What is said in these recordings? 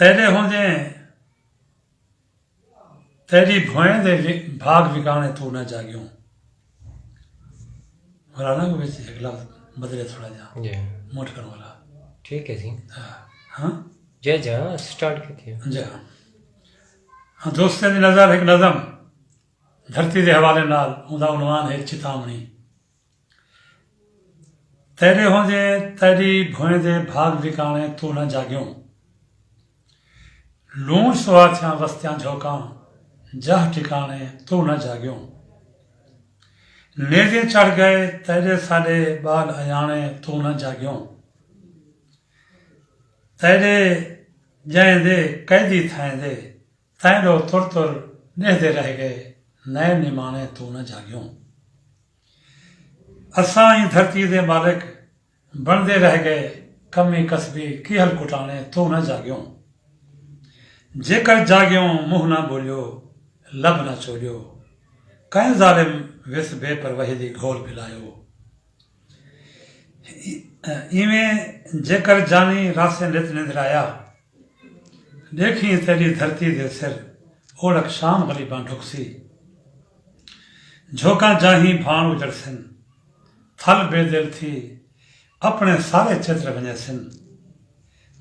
तेरे होंदे तेरी भोएं दे भाग विकाने तू न जागियो। फलाना को वैसे एक लफ्ज बदले थोड़ा जा जी मोट करने वाला। ठीक है जी। हाँ जय जहाँ स्टार्ट की थी जी हाँ दोस्तों की नज़र एक नज़म धरती के हवाले नाल उनका उनवान है चितामणी। तेरे होंदे तेरी भोएं दे भाग विकाने तू न जागियो। लूण स्वाथियां वस्तियां झोंका जह ठिकाने तू न जागियो। नेज़े चढ़ गए तेरे साडे बाल अयाने तू न जागियो। तेरे जैंदे कैदी थांदे तैंडो तुर तुर नेहदे रह गए नए निमाने तू न जागियो। असां ही धरती दे मालिक बनदे रह गए कमी कसबी किहल कुटाने तू न जागियो। जेकर जागियो मुंह ना बोलियो लब न चोलियो कहीं जालिम विस बेपरवाही दी घोल पिलायो। इवें जेकर जानी रासे नित निंदराया देखी तेरी धरती दे सिर ओढ़क शाम गलीबां ढुकसी। झोंका जाही भाण उजड़सिन थल बेदिल थी अपने सारे चित्र बने सिन।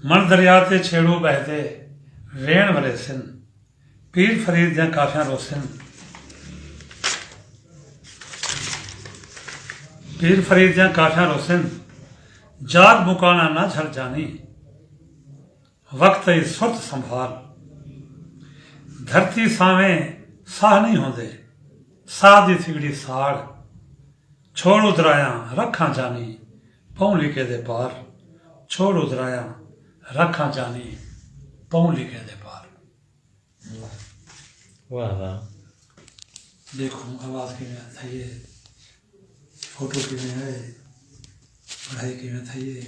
मन दरिया ते छेड़ू बहते वेण वले सिन पीर फरीद दियां काफियां रोसिन। पीर फरीद दियां काफियां रोसिन जाग मुकाना ना झल जानी वक्त ही सुरत संभाल। धरती सावें साह नहीं होंदे साह दी थिगड़ी साड़। छोड़ उतराया रखा जानी पौं लिखे दे पार। छोड़ उतराया रखा जानी पौं लिखे दे पार। वाह वाह। देखो आवाज़ की में था ये फोटो की में है पढ़ाई की में था ये।